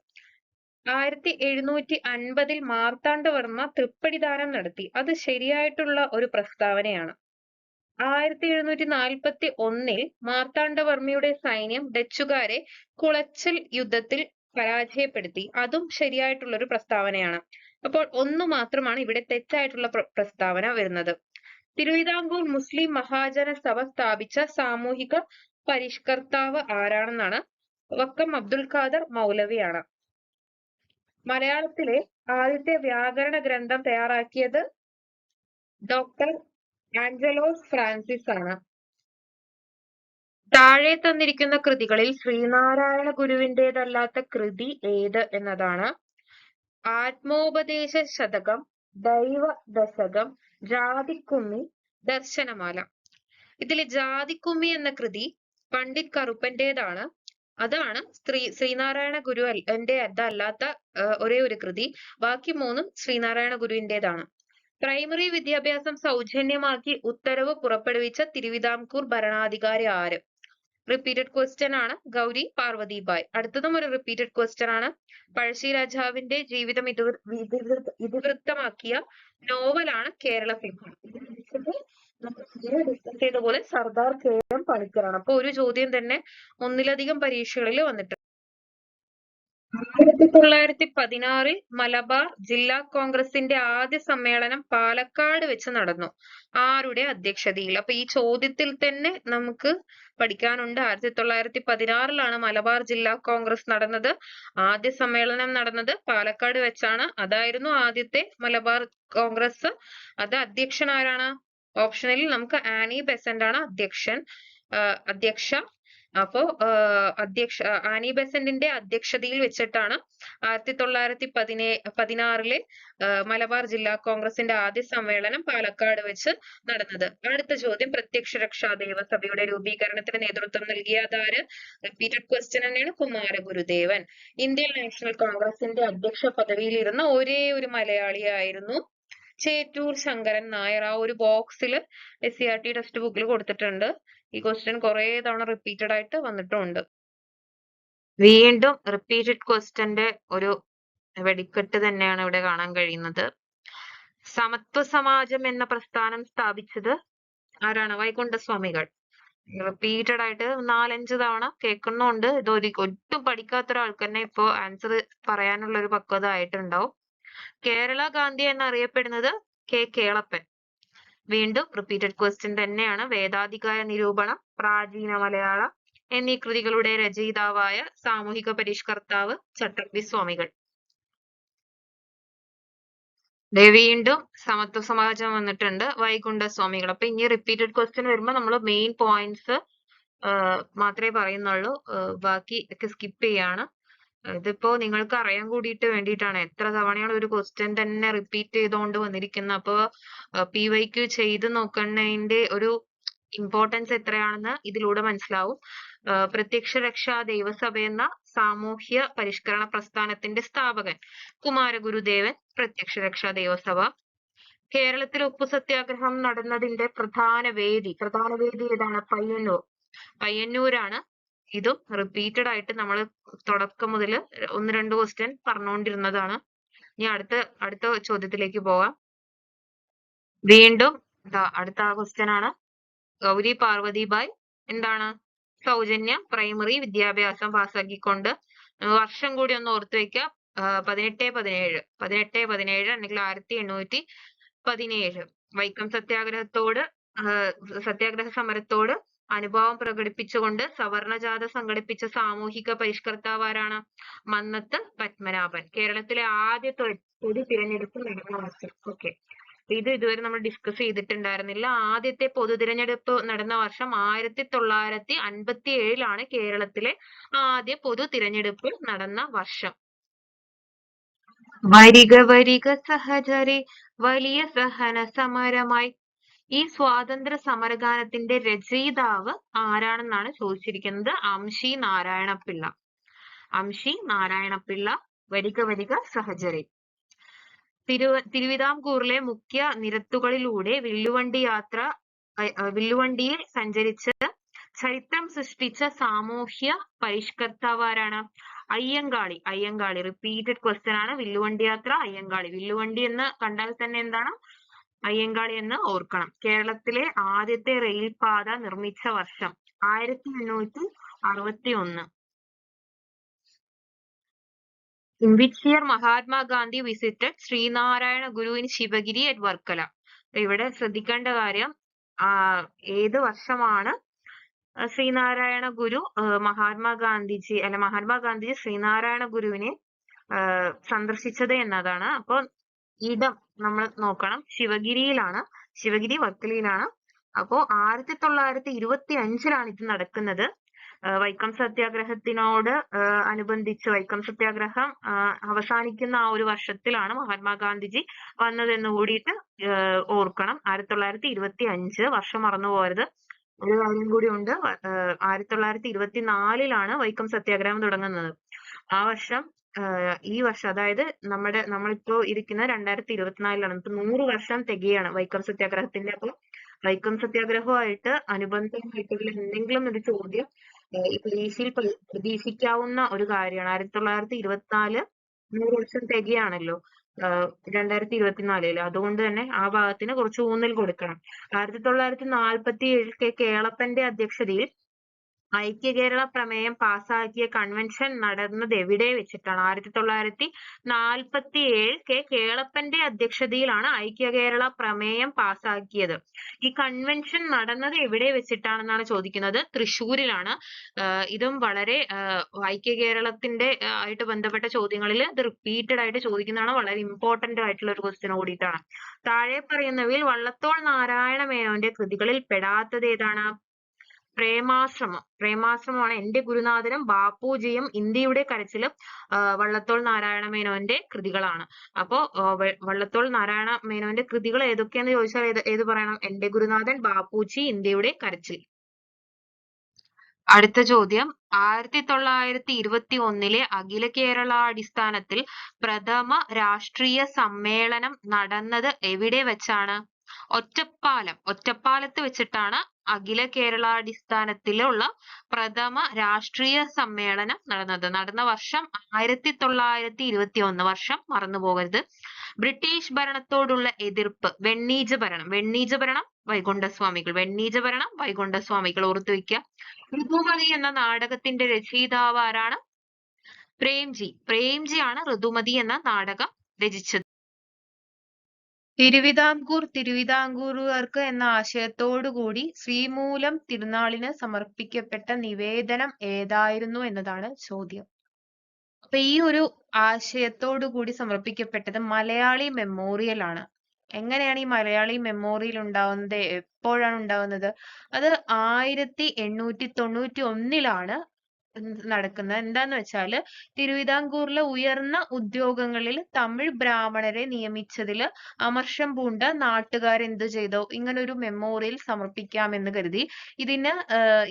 1750 മാർത്താണ്ഡവർമ്മ തൃപ്പടിദാനം നടത്തി. അത് ശരിയായിട്ടുള്ള ഒരു പ്രസ്താവനയാണ്. 1741 മാർത്താണ്ഡവർമ്മയുടെ സൈന്യം ഡച്ചുകാരെ കുളച്ചൽ യുദ്ധത്തിൽ പരാജയപ്പെടുത്തി. അതും ശരിയായിട്ടുള്ള ഒരു പ്രസ്താവനയാണ്. അപ്പോൾ ഒന്ന് മാത്രമാണ് ഇവിടെ തെറ്റായിട്ടുള്ള പ്രസ്താവന വരുന്നത്. തിരുവിതാംകൂർ മുസ്ലിം മഹാജന സഭ സ്ഥാപിച്ച സാമൂഹിക പരിഷ്കർത്താവ് ആരാണെന്നാണ്. വക്കം അബ്ദുൽ ഖാദർ മൗലവിയാണ്. മലയാളത്തിലെ ആദ്യത്തെ വ്യാകരണ ഗ്രന്ഥം തയ്യാറാക്കിയത് ഡോക്ടർ ആഞ്ചലോസ് ഫ്രാൻസിസ് ആണ്. താഴെ തന്നിരിക്കുന്ന കൃതികളിൽ ശ്രീനാരായണ ഗുരുവിന്റേതല്ലാത്ത കൃതി ഏത് എന്നതാണ്. ആത്മോപദേശ ശതകം, ദൈവ ദശകം, ജാതിക്കുമ്മി, ദർശനമാല. ഇതിൽ ജാതിക്കുമ്മി എന്ന കൃതി പണ്ഡിറ്റ് കറുപ്പന്റേതാണ്. അതാണ് ശ്രീനാരായണ ഗുരു അതല്ലാത്ത ഒരേ ഒരു കൃതി. ബാക്കി മൂന്നും ശ്രീനാരായണ ഗുരുവിന്റേതാണ്. പ്രൈമറി വിദ്യാഭ്യാസം സൗജന്യമാക്കി ഉത്തരവ് പുറപ്പെടുവിച്ച തിരുവിതാംകൂർ ഭരണാധികാരി ആര്? റിപ്പീറ്റഡ് ക്വസ്റ്റ്യൻ ആണ്. ഗൗരി പാർവതിബായ്. അടുത്തതും ഒരു റിപ്പീറ്റഡ് ക്വസ്റ്റ്യൻ ആണ്. പഴശ്ശി രാജാവിന്റെ ജീവിതം ഇതിവൃത്തമാക്കിയ നോവലാണ് കേരള സിംഹം. ഡിസ്കസ് ചെയ്ത പോലെ സർദാർ KM പണിക്കറാണ്. അപ്പൊ ഒരു ചോദ്യം തന്നെ ഒന്നിലധികം പരീക്ഷകളിൽ വന്നിട്ടുണ്ട്. 1916 മലബാർ ജില്ലാ കോൺഗ്രസിന്റെ ആദ്യ സമ്മേളനം പാലക്കാട് വെച്ച് നടന്നു. ആരുടെ അധ്യക്ഷതയിൽ? അപ്പൊ ഈ ചോദ്യത്തിൽ തന്നെ നമുക്ക് പഠിക്കാനുണ്ട്. 1916 മലബാർ ജില്ലാ കോൺഗ്രസ് നടന്നത്. ആദ്യ സമ്മേളനം നടന്നത് പാലക്കാട് വെച്ചാണ്. അതായിരുന്നു ആദ്യത്തെ മലബാർ കോൺഗ്രസ്. അത് അധ്യക്ഷൻ ആരാണ്? ഓപ്ഷനിൽ നമുക്ക് ആനി ബെസന്റ് ആണ് അധ്യക്ഷ. അപ്പോ ആനി ബെസന്റിന്റെ അധ്യക്ഷതയിൽ വെച്ചിട്ടാണ് 1916 മലബാർ ജില്ലാ കോൺഗ്രസിന്റെ ആദ്യ സമ്മേളനം പാലക്കാട് വെച്ച് നടന്നത്. അടുത്ത ചോദ്യം, പ്രത്യക്ഷ രക്ഷാ ദേവസഭയുടെ രൂപീകരണത്തിന് നേതൃത്വം നൽകിയതാര്? റിപ്പീറ്റഡ് ക്വസ്റ്റ്യൻ തന്നെയാണ്. കുമാരഗുരുദേവൻ. ഇന്ത്യൻ നാഷണൽ കോൺഗ്രസിന്റെ അധ്യക്ഷ പദവിയിൽ ഇരുന്ന ഒരേ ഒരു മലയാളിയായിരുന്നു ചേറ്റൂർ ശങ്കരൻ നായർ. ആ ഒരു ബോക്സിൽ SCERT ടെക്സ്റ്റ് ബുക്കിൽ കൊടുത്തിട്ടുണ്ട്. ഈ ക്വസ്റ്റ്യൻ കുറെ തവണ റിപ്പീറ്റഡ് ആയിട്ട് വന്നിട്ടുണ്ട്. വീണ്ടും റിപ്പീറ്റഡ് ക്വസ്റ്റ്യന്റെ ഒരു വെടിക്കെട്ട് തന്നെയാണ് ഇവിടെ കാണാൻ കഴിയുന്നത്. സമത്വ സമാജം എന്ന പ്രസ്ഥാനം സ്ഥാപിച്ചത് ആരാണ്? വൈകുണ്ഠസ്വാമികൾ. റിപ്പീറ്റഡ് ആയിട്ട് 4-5 തവണ കേൾക്കുന്നുണ്ട്. ഇത് ഒട്ടും പഠിക്കാത്ത ഒരാൾക്ക് തന്നെ ഇപ്പോ ആൻസർ പറയാനുള്ള ഒരു പക്വത ആയിട്ടുണ്ടാവും. കേരള ഗാന്ധി എന്നറിയപ്പെടുന്നത് കേളപ്പൻ. വീണ്ടും റിപ്പീറ്റഡ് ക്വസ്റ്റ്യൻ തന്നെയാണ്. വേദാധികാര നിരൂപണം, പ്രാചീന മലയാളം എന്നീ കൃതികളുടെ രചയിതാവായ സാമൂഹിക പരിഷ്കർത്താവ് ചട്ടമ്പി സ്വാമികൾ. വീണ്ടും സമത്വ സമാജം വന്നിട്ടുണ്ട്, വൈകുണ്ഠസ്വാമികൾ. അപ്പൊ ഇനി റിപ്പീറ്റഡ് ക്വസ്റ്റ്യൻ വരുമ്പോ നമ്മൾ മെയിൻ പോയിന്റ്സ് മാത്രമേ പറയുന്നുള്ളൂ. ബാക്കി ഒക്കെ സ്കിപ്പ് ചെയ്യാണ്. ഇതിപ്പോ നിങ്ങൾക്ക് അറിയാൻ കൂടിയിട്ട് വേണ്ടിയിട്ടാണ്. എത്ര തവണയാണ് ഒരു ക്വസ്റ്റ്യൻ തന്നെ റിപ്പീറ്റ് ചെയ്തുകൊണ്ട് വന്നിരിക്കുന്നത്. അപ്പൊ PYQ ചെയ്ത് നോക്കുന്നതിന്റെ ഒരു ഇമ്പോർട്ടൻസ് എത്രയാണെന്ന് ഇതിലൂടെ മനസ്സിലാവും. പ്രത്യക്ഷ രക്ഷാ ദൈവസഭ എന്ന സാമൂഹ്യ പരിഷ്കരണ പ്രസ്ഥാനത്തിന്റെ സ്ഥാപകൻ കുമാരഗുരുദേവൻ. പ്രത്യക്ഷ രക്ഷാ ദൈവസഭ. കേരളത്തിൽ ഉപ്പു സത്യാഗ്രഹം നടന്നതിന്റെ പ്രധാന വേദി ഏതാണ്? പയ്യന്നൂരാണ്. ഇതും റിപ്പീറ്റഡ് ആയിട്ട് നമ്മൾ തുടക്കം മുതൽ 1-2 ക്വസ്റ്റ്യൻ പറഞ്ഞുകൊണ്ടിരുന്നതാണ്. ഇനി അടുത്ത ചോദ്യത്തിലേക്ക് പോകാം. വീണ്ടും അടുത്ത ക്വസ്റ്റ്യൻ ആണ്. ഗൗരി പാർവതിബായ് എന്താണ് സൗജന്യ പ്രൈമറി വിദ്യാഭ്യാസം പാസ്സാക്കിക്കൊണ്ട് വർഷം കൂടി ഒന്ന് ഓർത്തു വെക്കുക. 1817 അല്ലെങ്കിൽ 1817 വൈക്കം സത്യാഗ്രഹ സമരത്തോട് അനുഭാവം പ്രകടിപ്പിച്ചുകൊണ്ട് സവർണജാഥ സംഘടിപ്പിച്ച സാമൂഹിക പരിഷ്കർത്താവ് മന്നത്ത് പത്മനാഭൻ. കേരളത്തിലെ ആദ്യത്തെ പൊതു തിരഞ്ഞെടുപ്പ് നടന്ന വർഷം. ഓക്കെ, ഇത് ഇതുവരെ നമ്മൾ ഡിസ്കസ് ചെയ്തിട്ടുണ്ടായിരുന്നില്ല. ആദ്യത്തെ പൊതു തിരഞ്ഞെടുപ്പ് നടന്ന വർഷം 1957 കേരളത്തിലെ ആദ്യ പൊതു തിരഞ്ഞെടുപ്പ് നടന്ന വർഷം. വരിക വരിക സഹചരെ വലിയ സഹന സമരമായി. ഈ സ്വാതന്ത്ര്യ സമരഗാനത്തിന്റെ രചയിതാവ് ആരാണെന്നാണ് ചോദിച്ചിരിക്കുന്നത്. അംശി നാരായണപിള്ള. അംശി നാരായണപിള്ള. വരിക വരിക സഹചരെ. തിരുവിതാംകൂറിലെ മുഖ്യ നിരത്തുകളിലൂടെ വില്ലുവണ്ടിയിൽ സഞ്ചരിച്ച് ചരിത്രം സൃഷ്ടിച്ച സാമൂഹ്യ പരിഷ്കർത്താവ് ആരാണ്? അയ്യങ്കാളി. അയ്യങ്കാളി. റിപ്പീറ്റഡ് ക്വസ്റ്റ്യൻ ആണ്. വില്ലുവണ്ടി യാത്ര, അയ്യങ്കാളി. വില്ലുവണ്ടി എന്ന് കണ്ടാൽ തന്നെ എന്താണ്? അയ്യങ്കാളി എന്ന് ഓർക്കണം. കേരളത്തിലെ ആദ്യത്തെ റെയിൽപാത നിർമ്മിച്ച വർഷം 1861. In which year Mahatma Gandhi visited Sreenarayana Guru in Sivagiri at Varkala? ഇവിടെ ശ്രദ്ധിക്കേണ്ട കാര്യം ഏത് വർഷമാണ് ശ്രീനാരായണ ഗുരു മഹാത്മാഗാന്ധിജി ശ്രീനാരായണ ഗുരുവിനെ സന്ദർശിച്ചത് എന്നതാണ്. അപ്പോൾ ഇടം നമ്മൾ നോക്കണം. ശിവഗിരിയിലാണ്. ശിവഗിരി വർക്കലയിലാണ്. അപ്പോ 1925 ഇത് നടക്കുന്നത്. വൈക്കം സത്യാഗ്രഹത്തിനോട് അനുബന്ധിച്ച് വൈക്കം സത്യാഗ്രഹം അവസാനിക്കുന്ന ആ ഒരു വർഷത്തിലാണ് മഹാത്മാഗാന്ധിജി വന്നതെന്ന് കൂടിയിട്ട് ഓർക്കണം. 1925 വർഷം മറന്നു പോകരുത്. ഒരു കാര്യം കൂടി ഉണ്ട്. 1924 വൈക്കം സത്യാഗ്രഹം തുടങ്ങുന്നത്. ആ വർഷം ഈ വർഷം, അതായത് നമ്മളിപ്പോ ഇരിക്കുന്ന 2024 ഇപ്പൊ 100 വർഷം തികയാണ് വൈക്കം സത്യാഗ്രഹത്തിന്റെ. അപ്പൊ വൈക്കം സത്യാഗ്രഹവുമായിട്ട് അനുബന്ധമായിട്ടുള്ള എന്തെങ്കിലും ഒരു ചോദ്യം ഈ പരീക്ഷയിൽ പ്രതീക്ഷിക്കാവുന്ന ഒരു കാര്യമാണ്. 1924 100 വർഷം തികയാണല്ലോ 2024. അതുകൊണ്ട് തന്നെ ആ ഭാഗത്തിന് കുറച്ച് ഊന്നൽ കൊടുക്കണം. 1947 കേളപ്പന്റെ അധ്യക്ഷതയിൽ ഐക്യ കേരള പ്രമേയം പാസാക്കിയ കൺവെൻഷൻ നടന്നത് എവിടെ വെച്ചിട്ടാണ്? 1947 കേളപ്പന്റെ അധ്യക്ഷതയിലാണ് ഐക്യ കേരള പ്രമേയം പാസാക്കിയത്. ഈ കൺവെൻഷൻ നടന്നത് എവിടെ വെച്ചിട്ടാണെന്നാണ് ചോദിക്കുന്നത്. തൃശ്ശൂരിലാണ്. ഇതും വളരെ ഐക്യ കേരളത്തിന്റെ ആയിട്ട് ബന്ധപ്പെട്ട ചോദ്യങ്ങളിൽ ഇത് റിപ്പീറ്റഡ് ആയിട്ട് ചോദിക്കുന്നതാണ്. വളരെ ഇമ്പോർട്ടന്റ് ആയിട്ടുള്ള ഒരു ക്വസ്റ്റ്യൻ കൂടിയിട്ടാണ്. താഴെ പറയുന്നവയിൽ വള്ളത്തോൾ നാരായണ മേനോന്റെ കൃതികളിൽ പെടാത്തത് ഏതാണ്? പ്രേമാശ്രമമാണ്. എന്റെ ഗുരുനാഥനും ബാപ്പുജിയും ഇന്ത്യയുടെ കരച്ചിലും വള്ളത്തോൾ നാരായണ മേനോന്റെ കൃതികളാണ്. അപ്പോ വള്ളത്തോൾ നാരായണ മേനോന്റെ കൃതികൾ ഏതൊക്കെയാന്ന് ചോദിച്ചാൽ ഏത് പറയണം? എന്റെ ഗുരുനാഥൻ, ബാപ്പുജി, ഇന്ത്യയുടെ കരച്ചിൽ. അടുത്ത ചോദ്യം, 1921 അഖില കേരളാടിസ്ഥാനത്തിൽ പ്രഥമ രാഷ്ട്രീയ സമ്മേളനം നടന്നത് എവിടെ വെച്ചാണ്? ഒറ്റപ്പാലത്ത് വെച്ചിട്ടാണ് അഖില കേരളാടിസ്ഥാനത്തിലുള്ള പ്രഥമ രാഷ്ട്രീയ സമ്മേളനം നടന്ന വർഷം 1921. വർഷം മറന്നു പോകരുത്. ബ്രിട്ടീഷ് ഭരണത്തോടുള്ള എതിർപ്പ്. വെണ്ണീജ ഭരണം വൈകുണ്ഠസ്വാമികൾ ഓർത്തു വയ്ക്കുക. ഋതുമതി എന്ന നാടകത്തിന്റെ രചയിതാവ് ആരാണ്? പ്രേംജിയാണ് ഋതുമതി എന്ന നാടകം രചിച്ചത്. തിരുവിതാംകൂറുകാർക്ക് എന്ന ആശയത്തോടുകൂടി ശ്രീമൂലം തിരുനാളിന് സമർപ്പിക്കപ്പെട്ട നിവേദനം ഏതായിരുന്നു എന്നതാണ് ചോദ്യം. അപ്പൊ ഈ ഒരു ആശയത്തോടുകൂടി സമർപ്പിക്കപ്പെട്ടത് മലയാളി മെമ്മോറിയൽ ആണ്. എങ്ങനെയാണ് ഈ മലയാളി മെമ്മോറിയൽ ഉണ്ടാവുന്നത്? എപ്പോഴാണ് ഉണ്ടാവുന്നത്? അത് 1891 നടക്കുന്നത്. എന്താന്ന് വെച്ചാല് തിരുവിതാംകൂറിലെ ഉയർന്ന ഉദ്യോഗങ്ങളിൽ തമിഴ് ബ്രാഹ്മണരെ നിയമിച്ചതില് അമർഷം പൂണ്ട നാട്ടുകാരെന്ത് ചെയ്തു? ഇങ്ങനെ ഒരു മെമ്മോറിയൽ സമർപ്പിക്കാമെന്ന് കരുതി. ഇതിന്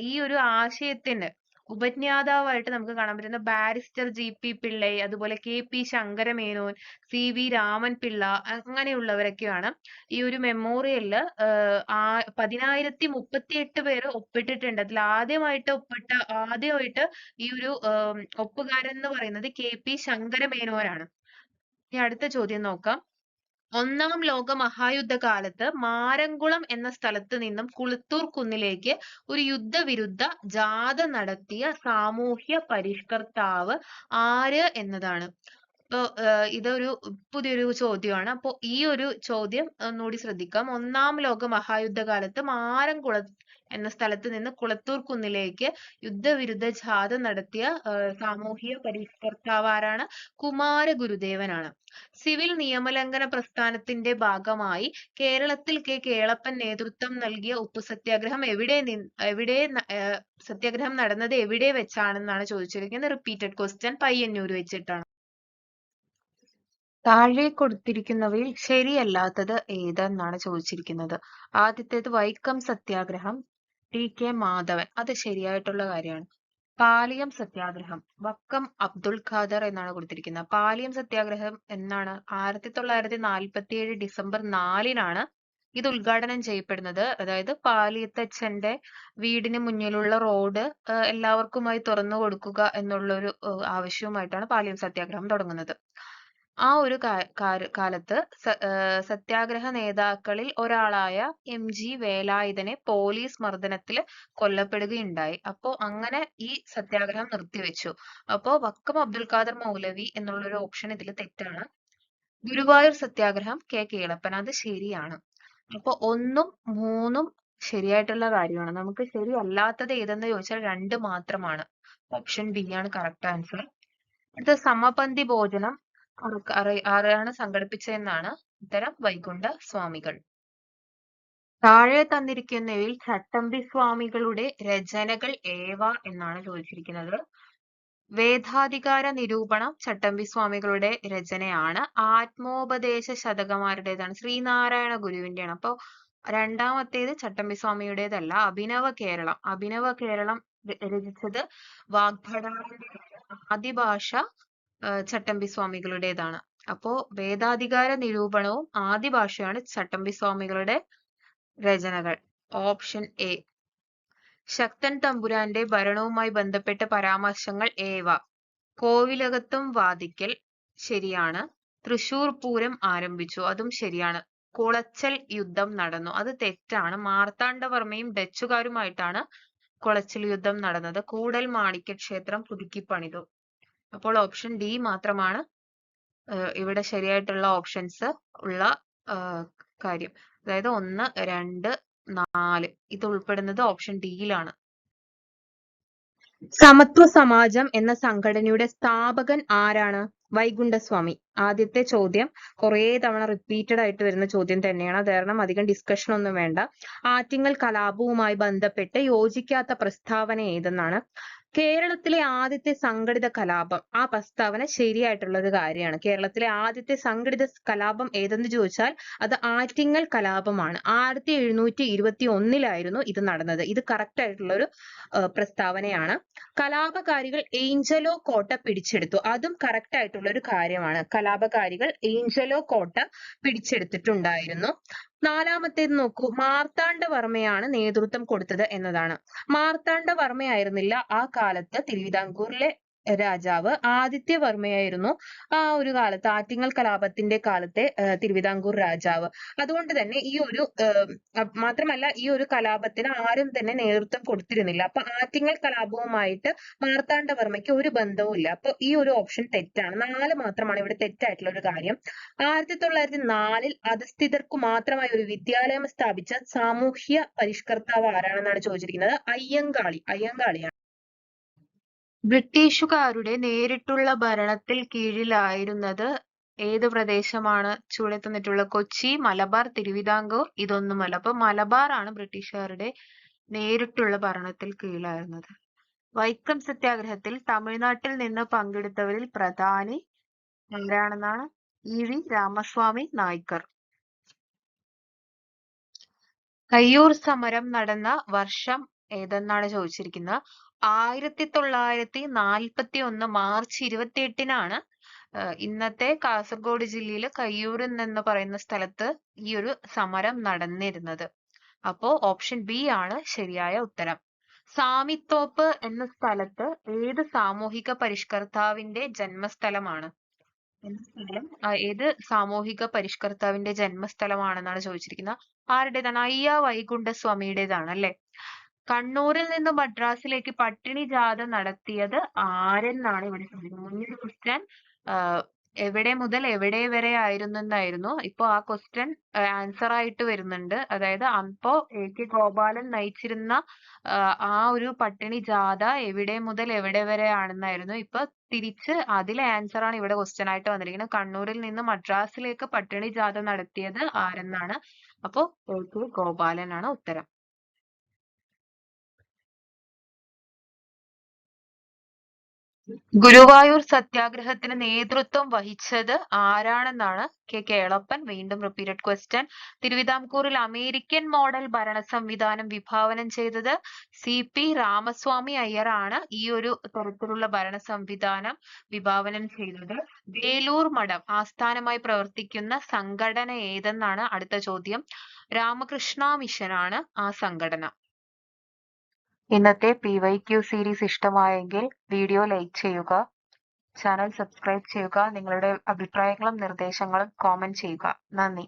ഈ ഒരു ആശയത്തിന് ഉപജ്ഞാതാവായിട്ട് നമുക്ക് കാണാൻ പറ്റുന്ന ബാരിസ്റ്റർ GP പിള്ളൈ, അതുപോലെ KP ശങ്കരമേനോൻ, CV രാമൻ പിള്ള, അങ്ങനെയുള്ളവരൊക്കെയാണ്. ഈ ഒരു മെമ്മോറിയലില് 10,038 പേര് ഒപ്പിട്ടിട്ടുണ്ട്. അതിൽ ആദ്യമായിട്ട് ഈ ഒരു ഒപ്പുകാരൻ എന്ന് പറയുന്നത് KP ശങ്കരമേനോനാണ്. ഇനി അടുത്ത ചോദ്യം നോക്കാം. ഒന്നാം ലോക മഹായുദ്ധകാലത്ത് മാരംകുളം എന്ന സ്ഥലത്ത് നിന്നും കുളത്തൂർ കുന്നിലേക്ക് ഒരു യുദ്ധവിരുദ്ധ ജാഥ നടത്തിയ സാമൂഹ്യ പരിഷ്കർത്താവ് ആര് എന്നതാണ്. അപ്പൊ ഇതൊരു പുതിയൊരു ചോദ്യമാണ്. അപ്പൊ ഈ ഒരു ചോദ്യം ഒന്നുകൂടി ശ്രദ്ധിക്കാം. ഒന്നാം ലോക മഹായുദ്ധകാലത്ത് മാരംകുളം എന്ന സ്ഥലത്ത് നിന്ന് കുളത്തൂർ കുന്നിലേക്ക് യുദ്ധവിരുദ്ധ ജാഥ നടത്തിയ സാമൂഹിക പരിഷ്കർത്താവ് ആരാണ്? കുമാരഗുരുദേവനാണ്. സിവിൽ നിയമലംഘന പ്രസ്ഥാനത്തിന്റെ ഭാഗമായി കേരളത്തിൽ കെ കേളപ്പൻ നേതൃത്വം നൽകിയ ഉപ്പു സത്യാഗ്രഹം സത്യാഗ്രഹം നടന്നത് എവിടെ വെച്ചാണെന്നാണ് ചോദിച്ചിരിക്കുന്നത്. റിപ്പീറ്റഡ് ക്വസ്റ്റ്യൻ, പയ്യന്നൂർ വെച്ചിട്ടാണ്. താഴെ കൊടുത്തിരിക്കുന്നവയിൽ ശരിയല്ലാത്തത് ഏതെന്നാണ് ചോദിച്ചിരിക്കുന്നത്. ആദ്യത്തേത് വൈക്കം സത്യാഗ്രഹം, ടി.കെ. മാധവൻ. അത് ശരിയായിട്ടുള്ള കാര്യമാണ്. പാലിയം സത്യാഗ്രഹം, വക്കം അബ്ദുൾ ഖാദർ എന്നാണ് കൊടുത്തിരിക്കുന്നത്. പാലിയം സത്യാഗ്രഹം എന്നാണ് 1947 ഡിസംബർ 4-നാണ് ഇത് ഉദ്ഘാടനം ചെയ്യപ്പെടുന്നത്. അതായത് പാലിയത്തച്ഛന്റെ വീടിന് മുന്നിലുള്ള റോഡ് എല്ലാവർക്കുമായി തുറന്നു കൊടുക്കുക എന്നുള്ളൊരു ആവശ്യവുമായിട്ടാണ് പാലിയം സത്യാഗ്രഹം തുടങ്ങുന്നത്. ആ ഒരു കാലത്ത് സത്യാഗ്രഹ നേതാക്കളിൽ ഒരാളായ MG വേലായുധനെ പോലീസ് മർദ്ദനത്തിൽ കൊല്ലപ്പെടുകയുണ്ടായി. അപ്പോ അങ്ങനെ ഈ സത്യാഗ്രഹം നിർത്തിവെച്ചു. അപ്പോ വക്കം അബ്ദുൽ ഖാദർ മൗലവി എന്നുള്ളൊരു ഓപ്ഷൻ ഇതിൽ തെറ്റാണ്. ഗുരുവായൂർ സത്യാഗ്രഹം കെ കേളപ്പൻ, അത് ശരിയാണ്. അപ്പൊ 1ഉം 3ഉം ശരിയായിട്ടുള്ള കാര്യമാണ്. നമുക്ക് ശരിയല്ലാത്തത് ഏതെന്ന് ചോദിച്ചാൽ 2 മാത്രമാണ്. ഓപ്ഷൻ ബി ആണ് കറക്റ്റ് ആൻസർ. അടുത്ത സമപന്തി ഭോജനം ആരാണ് സംഘടിപ്പിച്ചതെന്നാണ് ഉത്തരം. വൈകുണ്ഠ സ്വാമികൾ. താഴെ തന്നിരിക്കുന്നവയിൽ ചട്ടമ്പി സ്വാമികളുടെ രചനകൾ ഏവ എന്നാണ് ചോദിച്ചിരിക്കുന്നത്. വേദാധികാര നിരൂപണം ചട്ടമ്പി സ്വാമികളുടെ രചനയാണ്. ആത്മോപദേശ ശതകമാരുടേതാണ്, ശ്രീനാരായണ ഗുരുവിന്റെയാണ്. അപ്പൊ രണ്ടാമത്തേത് ചട്ടമ്പി സ്വാമിയുടേതല്ല. അഭിനവ കേരളം രചിച്ചത് വാഗ്ഭടാരന്റെ ആദിഭാഷ ചട്ടമ്പി സ്വാമികളുടേതാണ്. അപ്പോ വേദാധികാര നിരൂപണവും ആദിഭാഷയാണ് ചട്ടമ്പി സ്വാമികളുടെ രചനകൾ. Option A. ശക്തൻ തമ്പുരാന്റെ ഭരണവുമായി ബന്ധപ്പെട്ട പരാമർശങ്ങൾ ഏവ? കോവിലകത്തും വാദിക്കൽ ശരിയാണ്. തൃശൂർ പൂരം ആരംഭിച്ചു, അതും ശരിയാണ്. കുളച്ചൽ യുദ്ധം നടന്നു, അത് തെറ്റാണ്. മാർത്താണ്ഡവർമ്മയും ഡച്ചുകാരുമായിട്ടാണ് കുളച്ചൽ യുദ്ധം നടന്നത്. കൂടൽ മാണിക്യ ക്ഷേത്രം പുതുക്കിപ്പണിതു. അപ്പോൾ ഓപ്ഷൻ ഡി മാത്രമാണ് ഇവിടെ ശരിയായിട്ടുള്ള ഓപ്ഷൻസ് ഉള്ള കാര്യം. അതായത് 1, 2, 4 ഇത് ഉൾപ്പെടുന്നത് ഓപ്ഷൻ ഡിയിലാണ്. സമത്വ സമാജം എന്ന സംഘടനയുടെ സ്ഥാപകൻ ആരാണ്? വൈകുണ്ഠസ്വാമി. ആദ്യത്തെ ചോദ്യം കുറെ തവണ റിപ്പീറ്റഡ് ആയിട്ട് വരുന്ന ചോദ്യം തന്നെയാണ്. അത് കാരണം അധികം ഡിസ്കഷൻ ഒന്നും വേണ്ട. ആറ്റിങ്ങൽ കലാപവുമായി ബന്ധപ്പെട്ട് യോജിക്കാത്ത പ്രസ്താവന ഏതെന്നാണ്. കേരളത്തിലെ ആദ്യത്തെ സംഘടിത കലാപം, ആ പ്രസ്താവന ശരിയായിട്ടുള്ള ഒരു കാര്യമാണ്. കേരളത്തിലെ ആദ്യത്തെ സംഘടിത കലാപം ഏതെന്ന് ചോദിച്ചാൽ അത് ആറ്റിങ്ങൽ കലാപമാണ്. 1721-ലായിരുന്നു ഇത് നടന്നത്. ഇത് കറക്റ്റ് ആയിട്ടുള്ള ഒരു പ്രസ്താവനയാണ്. കലാപകാരികൾ ഏഞ്ചലോ കോട്ട പിടിച്ചെടുത്തു, അതും കറക്റ്റ് ആയിട്ടുള്ള ഒരു കാര്യമാണ്. കലാപകാരികൾ ഏഞ്ചലോ കോട്ട പിടിച്ചെടുത്തിട്ടുണ്ടായിരുന്നു. 4-മത്തേത് നോക്കൂ, മാർത്താണ്ഡവർമ്മയാണ് നേതൃത്വം കൊടുത്തത് എന്നതാണ്. മാർത്താണ്ഡവർമ്മയായിരുന്നില്ല ആ കാലത്ത് തിരുവിതാംകൂറിലെ രാജാവ്. ആദിത്യവർമ്മയായിരുന്നു ആ ഒരു കാലത്ത്, ആറ്റിങ്ങൽ കലാപത്തിന്റെ കാലത്തെ തിരുവിതാംകൂർ രാജാവ്. അതുകൊണ്ട് തന്നെ ഈ ഒരു മാത്രമല്ല ഈ ഒരു കലാപത്തിന് ആരും തന്നെ നേതൃത്വം കൊടുത്തിരുന്നില്ല. അപ്പൊ ആറ്റിങ്ങൽ കലാപവുമായിട്ട് മാർത്താണ്ഡവർമ്മയ്ക്ക് ഒരു ബന്ധവും ഇല്ല. അപ്പൊ ഈ ഒരു ഓപ്ഷൻ തെറ്റാണ്. 4 മാത്രമാണ് ഇവിടെ തെറ്റായിട്ടുള്ള ഒരു കാര്യം. 1904-ൽ അധസ്ഥിതർക്കു മാത്രമായി ഒരു വിദ്യാലയം സ്ഥാപിച്ച സാമൂഹ്യ പരിഷ്കർത്താവ് ആരാണെന്നാണ് ചോദിച്ചിരിക്കുന്നത്. അയ്യങ്കാളിയാണ്. ബ്രിട്ടീഷുകാരുടെ നേരിട്ടുള്ള ഭരണത്തിൽ കീഴിലായിരുന്നത് ഏത് പ്രദേശമാണ്? ചുവടെ തന്നിട്ടുള്ള കൊച്ചി, മലബാർ, തിരുവിതാംകൂർ. ഇതൊന്നുമല്ല. അപ്പൊ മലബാർ ആണ് ബ്രിട്ടീഷുകാരുടെ നേരിട്ടുള്ള ഭരണത്തിൽ കീഴിലായിരുന്നത്. വൈക്കം സത്യാഗ്രഹത്തിൽ തമിഴ്നാട്ടിൽ നിന്ന് പങ്കെടുത്തവരിൽ പ്രധാനി ആരാണെന്നാണ്. EV രാമസ്വാമി നായ്ക്കർ. കയ്യൂർ സമരം നടന്ന വർഷം ഏതെന്നാണ് ചോദിച്ചിരിക്കുന്നത്. 1941 മാർച്ച് 28-നാണ് ഇന്നത്തെ കാസർഗോഡ് ജില്ലയിലെ കയ്യൂർ എന്ന് പറയുന്ന സ്ഥലത്ത് ഈ ഒരു സമരം നടന്നിരുന്നത്. അപ്പോ ഓപ്ഷൻ ബി ആണ് ശരിയായ ഉത്തരം. സാമിത്തോപ്പ് എന്ന സ്ഥലത്ത് ഏത് സാമൂഹിക പരിഷ്കർത്താവിന്റെ ജന്മസ്ഥലമാണ്? എന്ന സ്ഥലം ഏത് സാമൂഹിക പരിഷ്കർത്താവിന്റെ ജന്മസ്ഥലമാണെന്നാണ് ചോദിച്ചിരിക്കുന്നത്. ആരുടേതാണ്? അയ്യ വൈകുണ്ഠസ്വാമിയുടേതാണ് അല്ലെ. കണ്ണൂരിൽ നിന്ന് മദ്രാസിലേക്ക് പട്ടിണി ജാഥ നടത്തിയത് ആരെന്നാണ് ഇവിടെ ചോദിക്കുന്നത്. മുന്നൊരു ക്വസ്റ്റ്യൻ എവിടെ മുതൽ എവിടെ വരെ ആയിരുന്നു എന്നായിരുന്നു. ഇപ്പൊ ആ ക്വസ്റ്റ്യൻ ആൻസർ ആയിട്ട് വരുന്നുണ്ട്. അതായത് അപ്പോ കെ ഗോപാലൻ നയിച്ചിരുന്ന ആ ഒരു പട്ടിണി ജാഥ എവിടെ മുതൽ എവിടെ വരെ ആണെന്നായിരുന്നു. ഇപ്പൊ തിരിച്ച് അതിലെ ആൻസർ ആണ് ഇവിടെ ക്വസ്റ്റ്യൻ ആയിട്ട് വന്നിരിക്കുന്നത്. കണ്ണൂരിൽ നിന്ന് മദ്രാസിലേക്ക് പട്ടിണി ജാഥ നടത്തിയത് ആരെന്നാണ്. അപ്പോ കെ ഗോപാലനാണ് ഉത്തരം. ഗുരുവായൂർ സത്യാഗ്രഹത്തിന് നേതൃത്വം വഹിച്ചത് ആരാണെന്നാണ്. കേളപ്പൻ. വീണ്ടും റിപ്പീറ്റഡ് ക്വസ്റ്റ്യൻ. തിരുവിതാംകൂറിൽ അമേരിക്കൻ മോഡൽ ഭരണ സംവിധാനം വിഭാവനം ചെയ്തത് CP രാമസ്വാമി അയ്യർ ആണ്. ഈ ഒരു തരത്തിലുള്ള ഭരണ സംവിധാനം വിഭാവനം ചെയ്തത്. വേലൂർ മഠം ആസ്ഥാനമായി പ്രവർത്തിക്കുന്ന സംഘടന ഏതെന്നാണ് അടുത്ത ചോദ്യം. രാമകൃഷ്ണ മിഷനാണ് ആ സംഘടന. ഇന്നത്തെ PYQ സീരീസ് ഇഷ്ടമായെങ്കിൽ വീഡിയോ ലൈക്ക് ചെയ്യുക, ചാനൽ സബ്സ്ക്രൈബ് ചെയ്യുക, നിങ്ങളുടെ അഭിപ്രായങ്ങളും നിർദ്ദേശങ്ങളും കോമന്റ് ചെയ്യുക. നന്ദി.